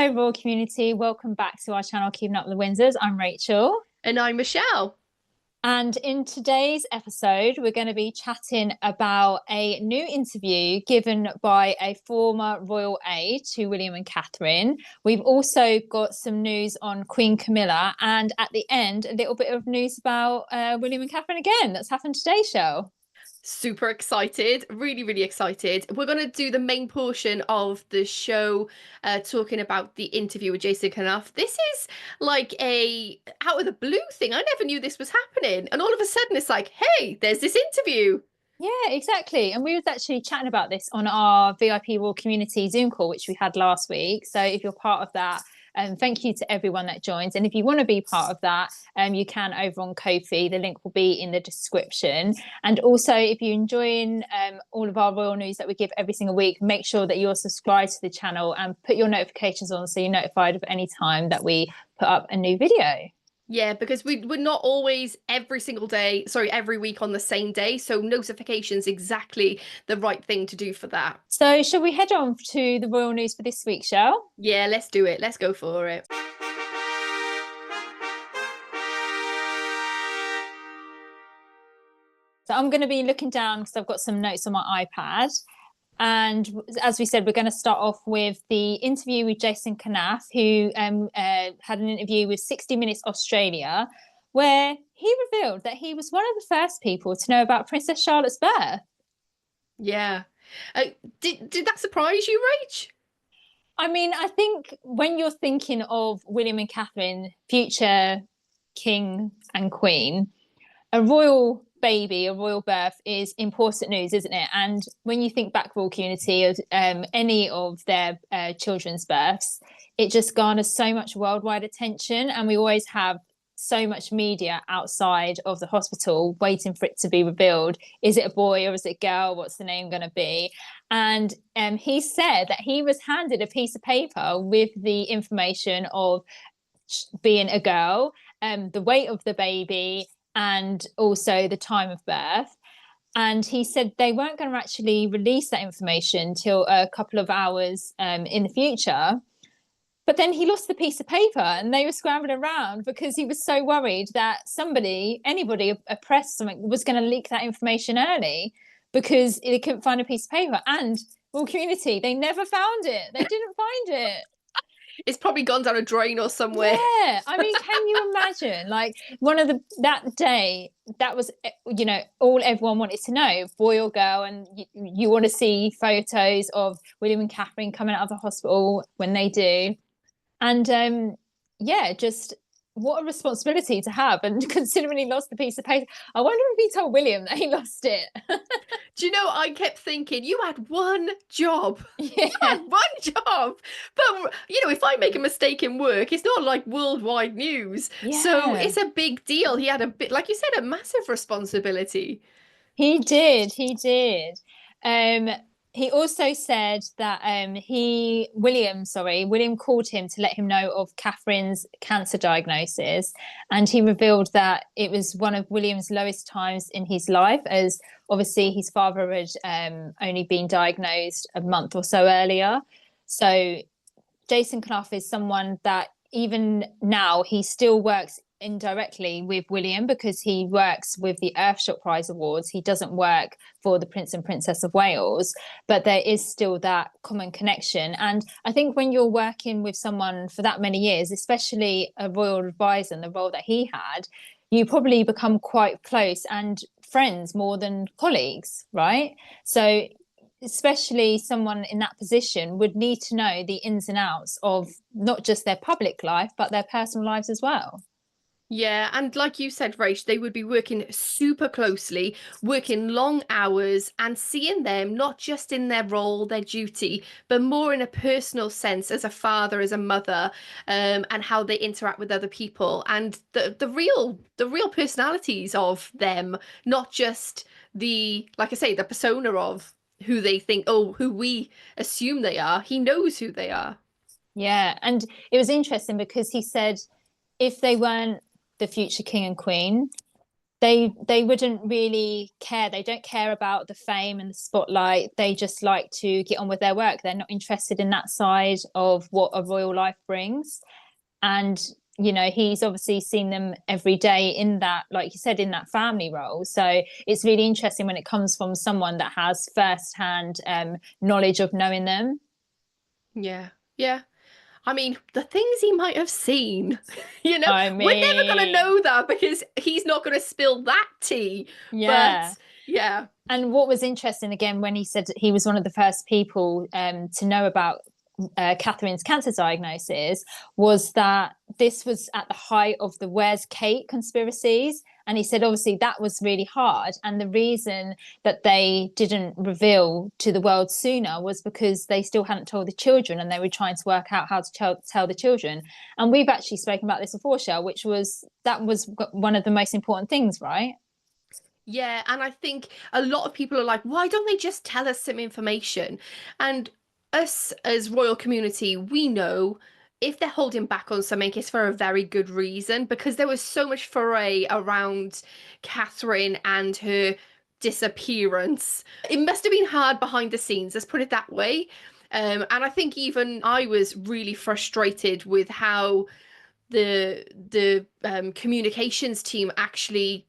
Hello, Royal Community. Welcome back to our channel, Keeping Up with the Windsors. I'm Rachel. And I'm Michelle. And in today's episode, we're going to be chatting about a new interview given by a former royal aide to William and Catherine. We've also got some news on Queen Camilla. And at the end, a little bit of news about William and Catherine again. That's happened today, Shell. Super excited, really, really excited. We're going to do the main portion of the show, talking about the interview with Jason Knauf. This is like a out of the blue thing. I never knew this was happening. And all of a sudden it's like, hey, there's this interview. Yeah, exactly. And we was actually chatting about this on our VIP Royal Community Zoom call, which we had last week. So if you're part of that, thank you to everyone that joins. And if you want to be part of that, you can over on Ko-fi. The link will be in the description. And also, if you're enjoying all of our royal news that we give every single week, make sure that you're subscribed to the channel and put your notifications on so you're notified of any time that we put up a new video. Yeah, because we're not always every week on the same day. So notifications exactly the right thing to do for that. So shall we head on to the royal news for this week, Shell? Yeah, let's do it. Let's go for it. So I'm going to be looking down because I've got some notes on my iPad. And as we said, we're going to start off with the interview with Jason Knauf, who had an interview with 60 Minutes Australia, where he revealed that he was one of the first people to know about Princess Charlotte's birth. Yeah. Did that surprise you, Rach? I mean, I think when you're thinking of William and Catherine, future king and queen, a royal baby, a royal birth is important news, isn't it? And when you think back, royal community, of any of their children's births, it just garners so much worldwide attention, and we always have so much media outside of the hospital waiting for it to be revealed. Is it a boy or is it a girl? What's the name going to be? And he said that he was handed a piece of paper with the information of being a girl, the weight of the baby, and also the time of birth. And he said they weren't going to actually release that information till a couple of hours in the future. But then he lost the piece of paper and they were scrambling around because he was so worried that anybody, a press, something was going to leak that information early because they couldn't find a piece of paper. And well, community, they never found it. They didn't find it. It's probably gone down a drain or somewhere. Yeah, I mean, can you imagine? Like that day, that was all everyone wanted to know, boy or girl, and you want to see photos of William and Catherine coming out of the hospital when they do, and yeah, just what a responsibility to have. And considering he lost the piece of paper, I wonder if he told William that he lost it. Do you know, I kept thinking, you had one job. Yeah. You had one job. But, if I make a mistake in work, it's not like worldwide news. Yeah. So it's a big deal. He had a bit, like you said, a massive responsibility. He did. He also said that William called him to let him know of Catherine's cancer diagnosis, and he revealed that it was one of William's lowest times in his life, as obviously his father had only been diagnosed a month or so earlier. So Jason Knauf is someone that even now he still works indirectly with William because he works with the Earthshot Prize Awards. He doesn't work for the Prince and Princess of Wales, but there is still that common connection. And I think when you're working with someone for that many years, especially a royal advisor in the role that he had, you probably become quite close and friends more than colleagues, right? So especially someone in that position would need to know the ins and outs of not just their public life, but their personal lives as well. Yeah, and like you said, Rach, they would be working super closely, working long hours and seeing them not just in their role, their duty, but more in a personal sense as a father, as a mother, and how they interact with other people and the real personalities of them, not just like I say, the persona of who they think, oh, who we assume they are. He knows who they are. Yeah, and it was interesting because he said if they weren't the future king and queen, they wouldn't really care. They don't care about the fame and the spotlight. They just like to get on with their work. They're not interested in that side of what a royal life brings. And he's obviously seen them every day in that, like you said, in that family role. So it's really interesting when it comes from someone that has firsthand knowledge of knowing them. Yeah. Yeah. I mean, the things he might have seen, I we're never going to mean, know that because he's not going to spill that tea. yeah. But yeah, And what was interesting again when he said he was one of the first people to know about Catherine's cancer diagnosis was that this was at the height of the Where's Kate conspiracies. And he said, obviously, that was really hard. And the reason that they didn't reveal to the world sooner was because they still hadn't told the children and they were trying to work out how to tell the children. And we've actually spoken about this before, Shell, which was that was one of the most important things, right? yeah. And I think a lot of people are like, why don't they just tell us some information? And us as royal community, we know if they're holding back on something, it's for a very good reason because there was so much foray around Catherine and her disappearance. It must have been hard behind the scenes, let's put it that way. And I think even I was really frustrated with how the communications team actually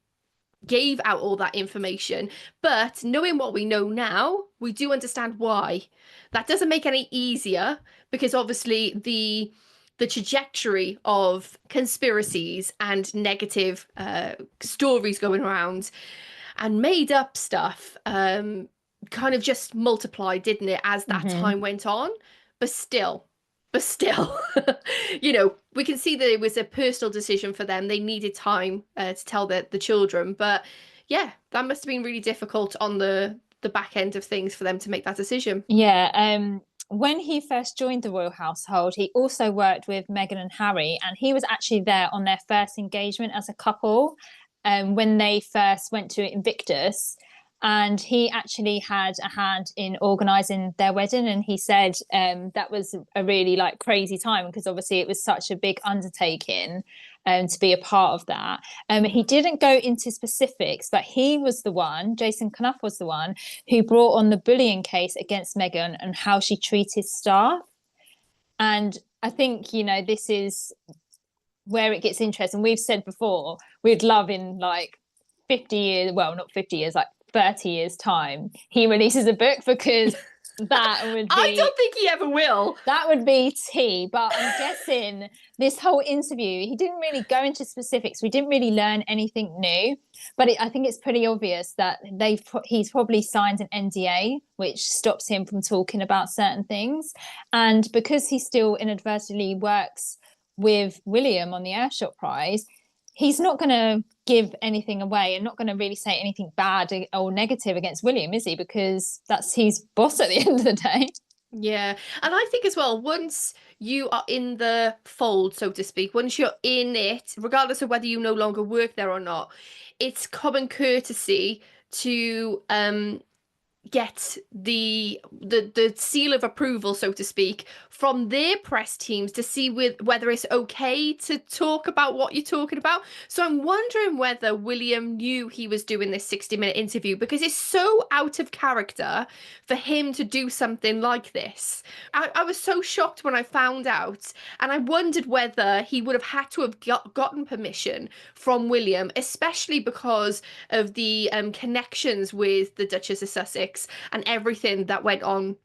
gave out all that information. But knowing what we know now, we do understand why. That doesn't make any easier because obviously the trajectory of conspiracies and negative stories going around and made up stuff kind of just multiplied, didn't it, as that Mm-hmm. time went on? But still, but still, we can see that it was a personal decision for them. They needed time to tell the children. But yeah, that must have been really difficult on the back end of things for them to make that decision. Yeah, when he first joined the royal household, he also worked with Meghan and Harry, and he was actually there on their first engagement as a couple, when they first went to Invictus. And he actually had a hand in organising their wedding, and he said that was a really like crazy time because obviously it was such a big undertaking to be a part of that. He didn't go into specifics, but he was the one, Jason Knauf was the one who brought on the bullying case against Meghan and how she treated staff. And I think, this is where it gets interesting. We've said before, we'd love in like 50 years, well, not 50 years, like 30 years' time, he releases a book because that would I be don't think he ever will. that would be tea. But I'm guessing this whole interview, he didn't really go into specifics. We didn't really learn anything new. But I think it's pretty obvious that he's probably signed an NDA, which stops him from talking about certain things. And because he still inadvertently works with William on the Airshot Prize, he's not going to give anything away and not going to really say anything bad or negative against William, is he? Because that's his boss at the end of the day. Yeah. And I think as well, once you are in the fold, so to speak, once you're in it, regardless of whether you no longer work there or not, it's common courtesy to get the seal of approval, so to speak, from their press teams to see whether it's okay to talk about what you're talking about. So I'm wondering whether William knew he was doing this 60-minute interview because it's so out of character for him to do something like this. I was so shocked when I found out, and I wondered whether he would have had to have gotten permission from William, especially because of the connections with the Duchess of Sussex and everything that went on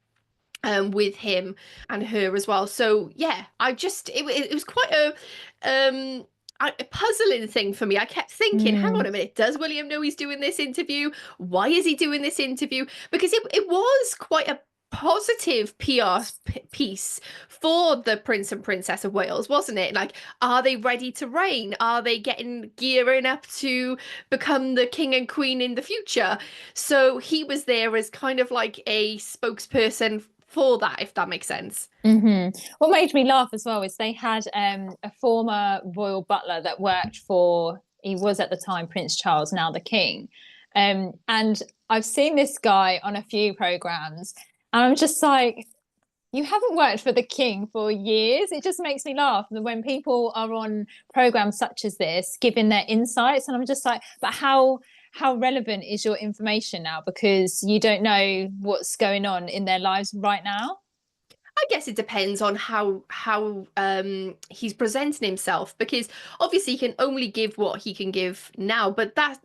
with him and her as well. So yeah, it was quite a puzzling thing for me. I kept thinking, hang on Mm. a minute, does William know he's doing this interview? Why is he doing this interview? Because it was quite a positive PR piece for the Prince and Princess of Wales, wasn't it? Like, are they ready to reign? Are they gearing up to become the king and queen in the future? So he was there as kind of like a spokesperson for that, if that makes sense. Mm-hmm. What made me laugh as well is they had a former royal butler that worked for, he was at the time Prince Charles, now the King. And I've seen this guy on a few programs, and I'm just like, You haven't worked for the king for years. It just makes me laugh when people are on programs such as this, giving their insights, and I'm just like, but how relevant is your information now? Because you don't know what's going on in their lives right now. I guess it depends on how he's presenting himself, because obviously he can only give what he can give now, but that,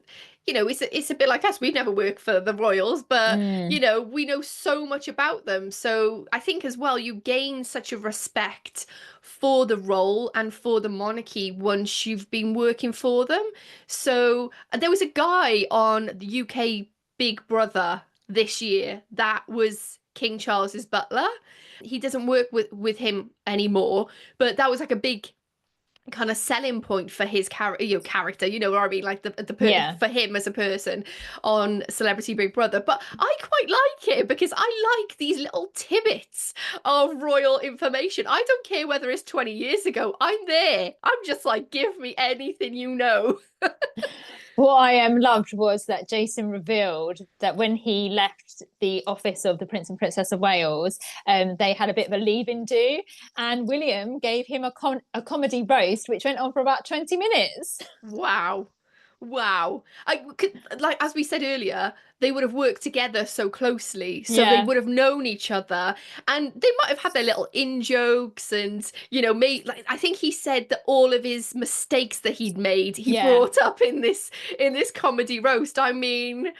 it's a bit like us. We've never worked for the royals, but Mm, we know so much about them. So I think as well you gain such a respect for the role and for the monarchy once you've been working for them. So there was a guy on the UK Big Brother this year that was King Charles's butler. He doesn't work with him anymore, but that was like a big kind of selling point for his character, you know what I mean, like yeah. for him as a person on Celebrity Big Brother. But I quite like it because I like these little tidbits of royal information. I don't care whether it's 20 years ago, I'm there, I'm just like, give me anything you know. What I loved was that Jason revealed that when he left the office of the Prince and Princess of Wales, they had a bit of a leave-in do, and William gave him a comedy roast, which went on for about 20 minutes. Wow. Wow. I could, like, as we said earlier, they would have worked together so closely, so they Yeah, would have known each other, and they might have had their little in jokes, and made, like, I think he said that all of his mistakes that he'd made, he yeah. brought up in this comedy roast. I mean,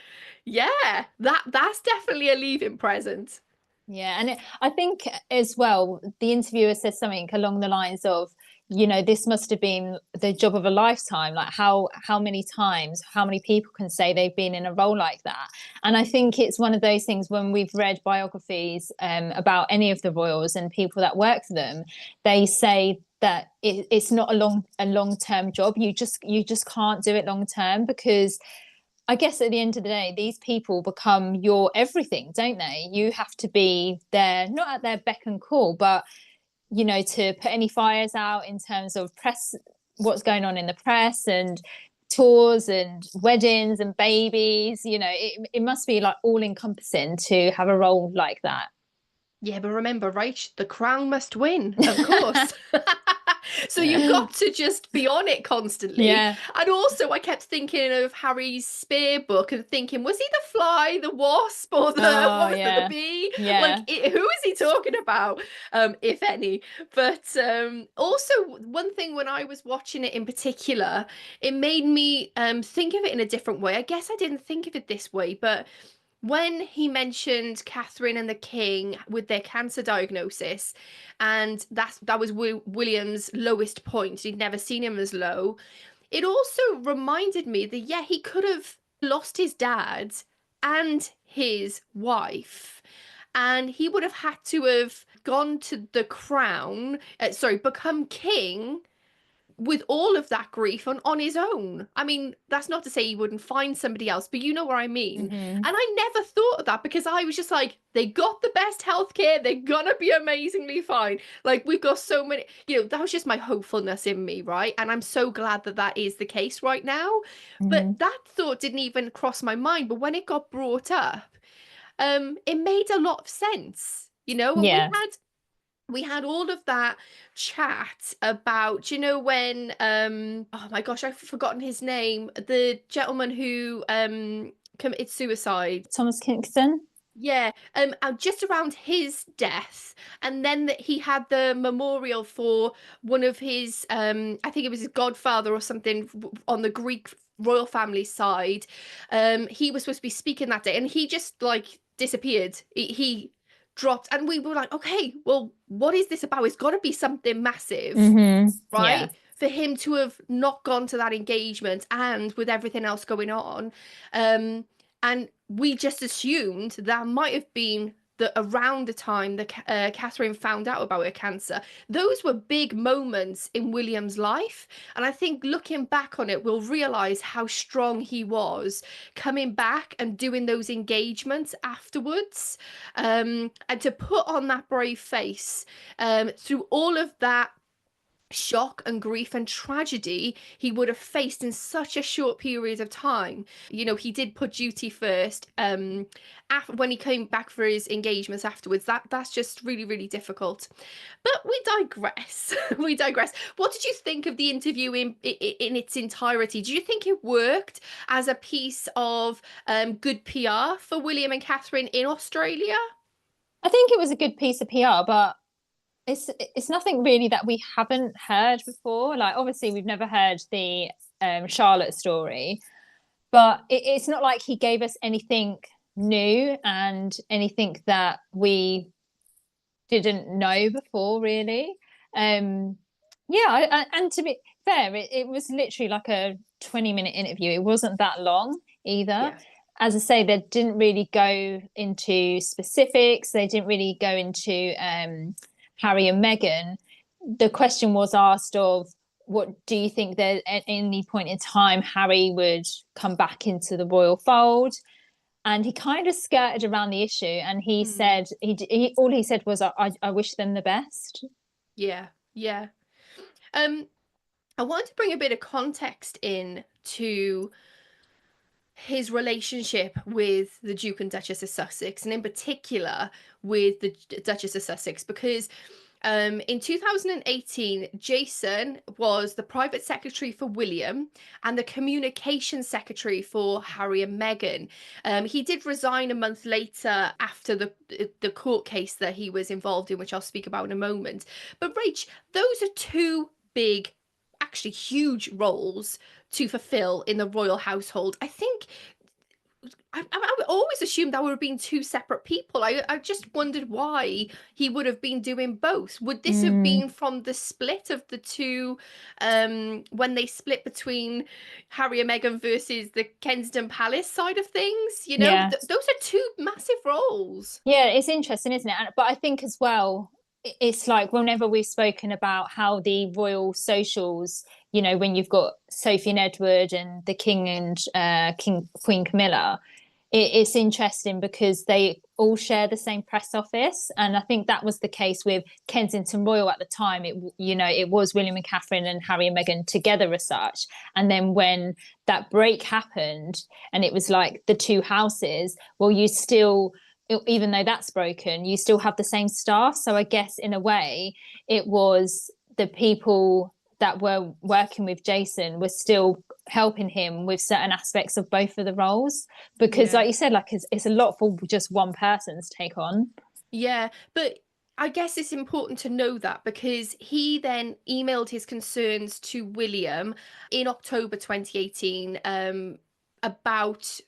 yeah, that's definitely a leaving present. Yeah, and I think as well, the interviewer says something along the lines of, this must have been the job of a lifetime. Like how many times, how many people can say they've been in a role like that? And I think it's one of those things when we've read biographies about any of the royals and people that work for them, they say that it's not a long term job. You just can't do it long term because I guess at the end of the day, these people become your everything, don't they? You have to be there, not at their beck and call, but to put any fires out in terms of press, what's going on in the press and tours and weddings and babies. It must be like all encompassing to have a role like that. Yeah, but remember, right? The crown must win, of course. So you've got to just be on it constantly. Yeah. And also, I kept thinking of Harry's spear book and thinking, was he the fly, the wasp, or the Oh, what was the yeah. bee? Like, Yeah. who is he talking about, if any? But also, one thing when I was watching it in particular, it made me think of it in a different way. I guess I didn't think of it this way, but when he mentioned Catherine and the King with their cancer diagnosis, and that was William's lowest point. He'd never seen him as low. It also reminded me that yeah, he could have lost his dad and his wife, and he would have had to have gone to the crown. Become king with all of that grief on his own. I mean, that's not to say he wouldn't find somebody else, but you know what I mean. Hmm. And I never thought of that because I was just like, they got the best healthcare, they're gonna be amazingly fine. Like, we've got so many, that was just my hopefulness in me, right? And I'm so glad that that is the case right now. But Hmm. that thought didn't even cross my mind. But when it got brought up, it made a lot of sense, and we Yeah. had all of that chat about, when oh my gosh, I've forgotten his name, the gentleman who committed suicide. Thomas Kingston. Yeah, just around his death, and then that he had the memorial for one of his, I think it was his godfather or something on the Greek royal family side. He was supposed to be speaking that day, and he just like disappeared. He dropped, and we were like, okay, well, what is this about? It's got to be something massive, Hmm. Yeah. right? For him to have not gone to that engagement and with everything else going on. Um, and we just assumed that might have been around the time that Catherine found out about her cancer. Those were big moments in William's life. And I think looking back on it, we'll realize how strong he was coming back and doing those engagements afterwards. And to put on that brave face through all of that shock and grief and tragedy he would have faced in such a short period of time. You know, he did put duty first. After, when he came back for his engagements afterwards, that's just really, really difficult. But we digress. We digress. What did you think of the interview in its entirety? Do you think it worked as a piece of good PR for William and Catherine in Australia? I think it was a good piece of PR, but it's nothing really that we haven't heard before. Like, obviously, we've never heard the Charlotte story, but it's not like he gave us anything new and anything that we didn't know before, really. Yeah, and to be fair, it was literally like a 20-minute interview. It wasn't that long either. Yeah. As I say, they didn't really go into specifics. They didn't really go into Harry and Meghan. The question was asked of, what do you think that at any point in time Harry would come back into the royal fold? And he kind of skirted around the issue, and he said all he said was, I wish them the best. Yeah, yeah. I wanted to bring a bit of context in to his relationship with the Duke and Duchess of Sussex, and in particular with the Duchess of Sussex, because in 2018, Jason was the private secretary for William and the communications secretary for Harry and Meghan. He did resign a month later after the court case that he was involved in, which I'll speak about in a moment. But Rach, those are two big, actually huge roles to fulfill in the royal household. I think I always assumed that would have been two separate people. I just wondered why he would have been doing both. Would this have been from the split of the two, when they split between Harry and Meghan versus the Kensington Palace side of things? You know, Yeah. Those are two massive roles. Yeah, it's interesting, isn't it? But I think as well, it's like whenever we've spoken about how the royal socials, you know, when you've got Sophie and Edward and the King and Queen Camilla, it's interesting because they all share the same press office, and I think that was the case with Kensington Royal at the time. It was William and Catherine and Harry and Meghan together as such, and then when that break happened and it was like the two houses, well, you still, even though that's broken, you still have the same staff. So I guess in a way it was the people that were working with Jason were still helping him with certain aspects of both of the roles, because like you said, like it's a lot for just one person to take on. Yeah, but I guess it's important to know that because he then emailed his concerns to William in October 2018 about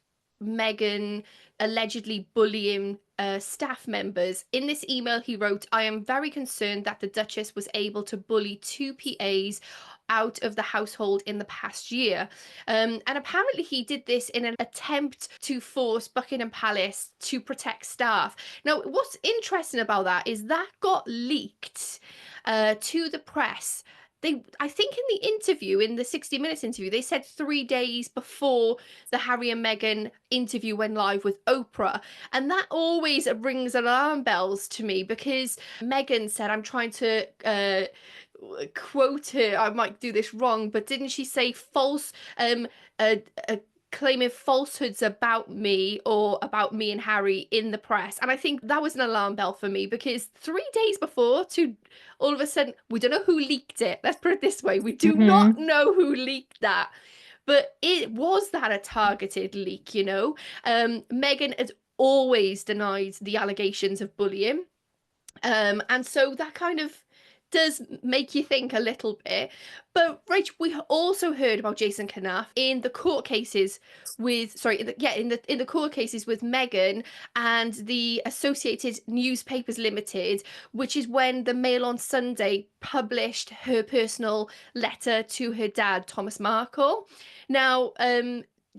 Meghan allegedly bullying staff members. In this email, he wrote, "I am very concerned that the Duchess was able to bully two PAs out of the household in the past year." And apparently he did this in an attempt to force Buckingham Palace to protect staff. Now, what's interesting about that is that got leaked to the press. I think in the interview, in the 60 Minutes interview, they said 3 days before the Harry and Meghan interview went live with Oprah. And that always rings alarm bells to me because Meghan said, I'm trying to quote her, I might do this wrong, but didn't she say false, claiming falsehoods about me or about me and Harry in the press? And I think that was an alarm bell for me because 3 days before, to all of a sudden, we don't know who leaked it. Let's put it this way. We do not know who leaked that. But was that a targeted leak, you know? Meghan has always denied the allegations of bullying. And so that kind of does make you think a little bit. But Rach, we also heard about Jason Knauf in the court cases with in the court cases with Meghan and the Associated Newspapers Limited, which is when the Mail on Sunday published her personal letter to her dad, Thomas Markle. Now,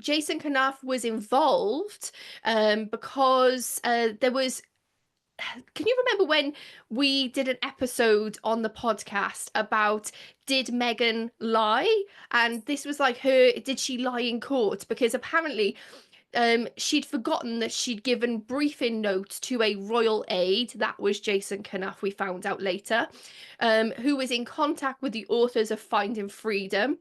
Jason Knauf was involved because there was. Can you remember when we did an episode on the podcast about did Meghan lie? And this was like did she lie in court? Because apparently she'd forgotten that she'd given briefing notes to a royal aide, that was Jason Knauf, we found out later, who was in contact with the authors of Finding Freedom.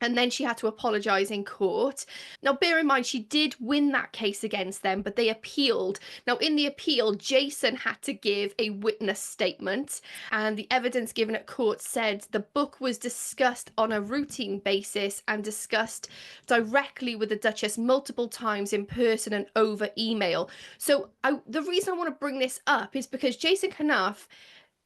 And then she had to apologise in court. Now, bear in mind, she did win that case against them, but they appealed. Now, in the appeal, Jason had to give a witness statement, and the evidence given at court said the book was discussed on a routine basis and discussed directly with the Duchess multiple times in person and over email. So the reason I want to bring this up is because Jason Knauf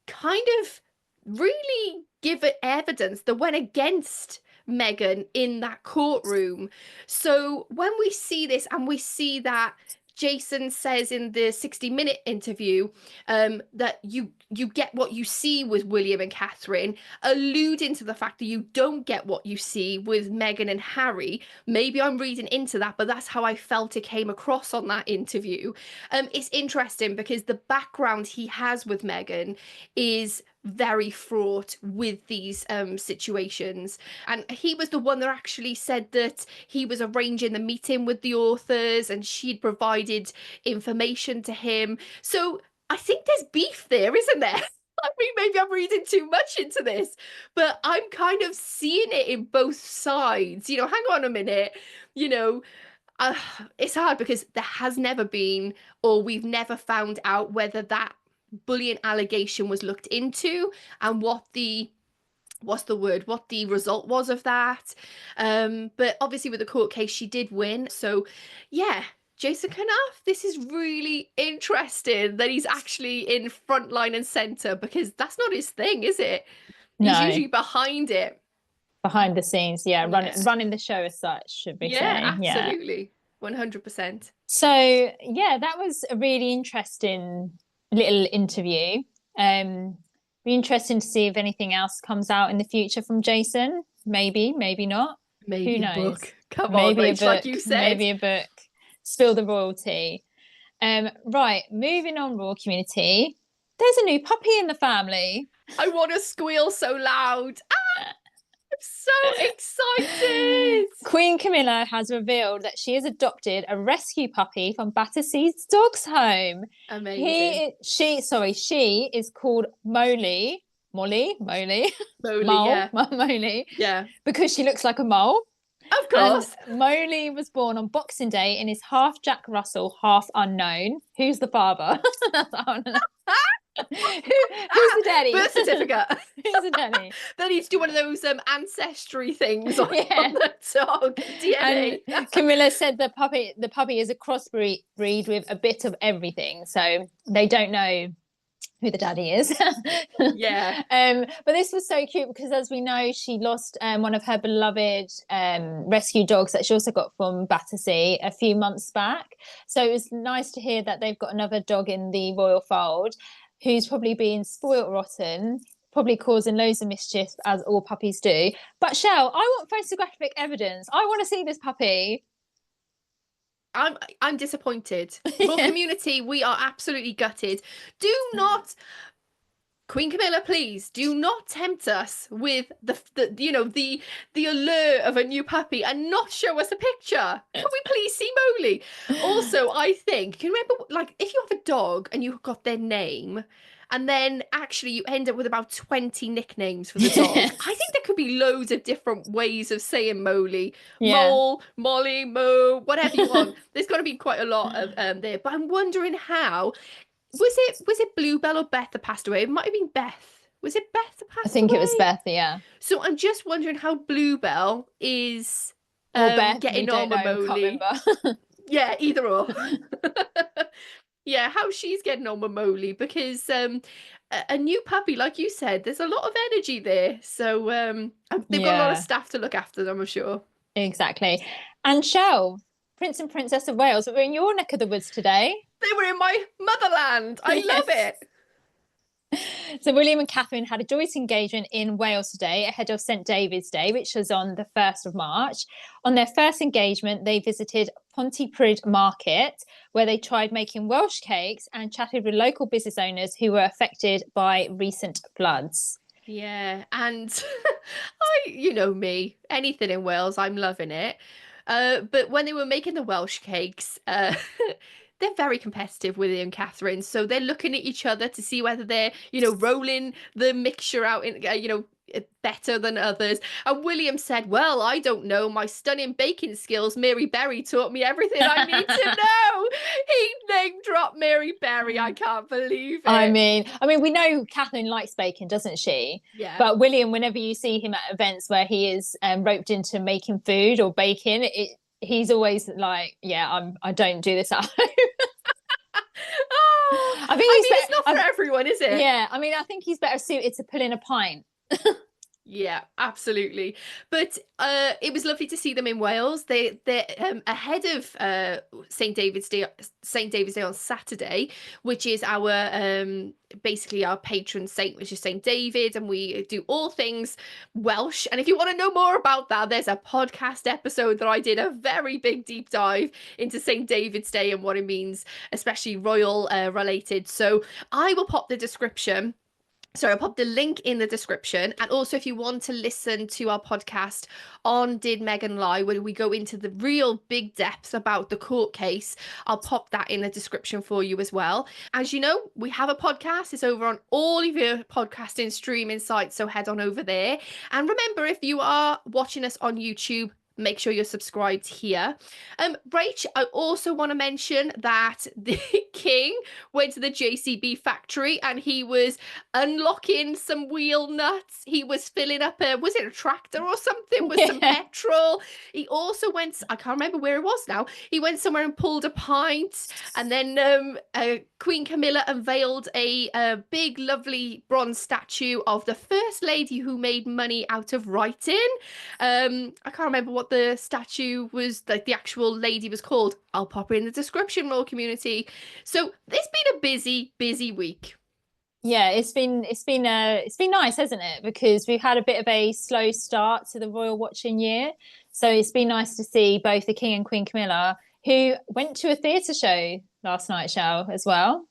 kind of really give it evidence that went against Meghan in that courtroom. So when we see this and we see that Jason says in the 60-minute interview that you get what you see with William and Catherine, alluding to the fact that you don't get what you see with Meghan and Harry. Maybe I'm reading into that, but that's how I felt it came across on that interview. It's interesting because the background he has with Meghan is very fraught with these situations, and he was the one that actually said that he was arranging the meeting with the authors and she'd provided information to him. So I think there's beef there, isn't there? I mean, maybe I'm reading too much into this, but I'm kind of seeing it in both sides. Hang on a minute, it's hard because there has never been, or we've never found out whether that bullying allegation was looked into and what the result was of that. But obviously with the court case, she did win. So yeah, Jason Knauf, this is really interesting that he's actually in front line and center, because that's not his thing, is it? No. He's usually behind it. Behind the scenes, yeah. Running the show as such, should we say. Absolutely. 100%. So yeah, that was a really interesting little interview. Be interesting to see if anything else comes out in the future from Jason. Maybe not. Maybe who knows? Book. Come maybe on, Rach, like you said. Maybe a book. Spill the royalty. Right, moving on, royal community. There's a new puppy in the family. I want to squeal so loud. I'm so excited. Queen Camilla has revealed that she has adopted a rescue puppy from Battersea Dogs Home. Amazing. She is called Molly. Molly? Yeah. Molly. Yeah. Because she looks like a mole. Of course. And Molly was born on Boxing Day and is half Jack Russell, half unknown. Who's the father? Who's the daddy? Birth certificate. Who's the daddy? Then he's doing one of those ancestry things on the dog DNA. And Camilla said the puppy is a crossbreed with a bit of everything, so they don't know who the daddy is. Yeah. But this was so cute because, as we know, she lost one of her beloved rescue dogs that she also got from Battersea a few months back. So it was nice to hear that they've got another dog in the royal fold who's probably being spoilt rotten, probably causing loads of mischief, as all puppies do. But Shell, I want photographic evidence. I want to see this puppy. I'm disappointed. Royal community, we are absolutely gutted. Do not, Queen Camilla, please do not tempt us with the allure of a new puppy and not show us a picture. Can we please see Molly? Also, I think, can you remember, like, if you have a dog and you've got their name, and then actually you end up with about 20 nicknames for the dog. I think there could be loads of different ways of saying Molly. Yeah. Mole, Molly, Mo, whatever you want. There's got to be quite a lot of there. But I'm wondering how. Was it Bluebell or Beth that passed away? It might have been Beth. Was it Beth that passed away? I think it was Beth, yeah. So I'm just wondering how Bluebell is Beth, getting on with Molly. Yeah, either or. Yeah, how she's getting on with Molly, because a new puppy, like you said, there's a lot of energy there. So they've got a lot of staff to look after them, I'm sure. Exactly. And Shell, Prince and Princess of Wales, we're in your neck of the woods today. They were in my motherland. I love it. So William and Catherine had a joint engagement in Wales today ahead of St David's Day, which was on the 1st of March. On their first engagement, they visited Pontypridd Market, where they tried making Welsh cakes and chatted with local business owners who were affected by recent floods. Yeah, and you know me, anything in Wales, I'm loving it. But when they were making the Welsh cakes, they're very competitive, William and Catherine. So they're looking at each other to see whether they're, rolling the mixture out in, better than others. And William said, well, I don't know. My stunning baking skills, Mary Berry taught me everything I need to know. He name dropped Mary Berry. I can't believe it. I mean, we know Catherine likes baking, doesn't she? Yeah. But William, whenever you see him at events where he is roped into making food or baking, he's always like, yeah, I don't do this at home. I mean, it's not for everyone, is it? Yeah, I think he's better suited to pulling a pint. Yeah, absolutely. But it was lovely to see them in Wales. They're ahead of St. David's Day on Saturday, which is our basically our patron saint, which is St. David, and we do all things Welsh. And if you want to know more about that, there's a podcast episode that I did a very big deep dive into St. David's Day and what it means, especially royal related. So I will pop the description. So I'll pop the link in the description. And also, if you want to listen to our podcast on Did Meghan Lie, where we go into the real big depths about the court case, I'll pop that in the description for you as well. As you know, we have a podcast. It's over on all of your podcasting streaming sites. So head on over there. And remember, if you are watching us on YouTube, make sure you're subscribed here. Rach, I also want to mention that the king went to the JCB factory and he was unlocking some wheel nuts. He was filling up was it a tractor or something with some petrol? He also went, I can't remember where it was now. He went somewhere and pulled a pint. And then Queen Camilla unveiled a big, lovely bronze statue of the first lady who made money out of writing. I can't remember what the statue was, like the actual lady was called. I'll pop it in the description, royal community. So it's been a busy week. Yeah, it's been nice, hasn't it? Because we've had a bit of a slow start to the royal watching year. So it's been nice to see both the King and Queen Camilla, who went to a theatre show last night, Shell, as well.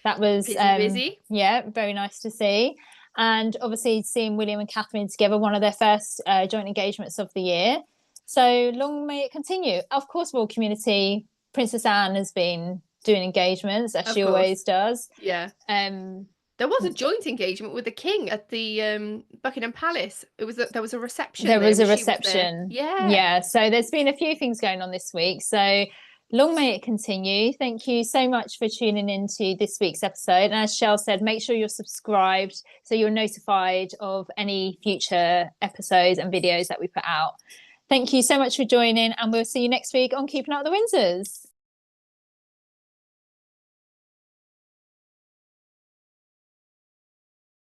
That was busy. Yeah, very nice to see. And obviously seeing William and Catherine together, one of their first joint engagements of the year. So long may it continue. Of course, royal community, Princess Anne has been doing engagements, as she always does. Yeah. There was a joint engagement with the king at the Buckingham Palace. There was a reception. There was a reception. Yeah. So there's been a few things going on this week. So long may it continue. Thank you so much for tuning into this week's episode. And as Shell said, make sure you're subscribed so you're notified of any future episodes and videos that we put out. Thank you so much for joining, and we'll see you next week on Keeping Up the Windsors.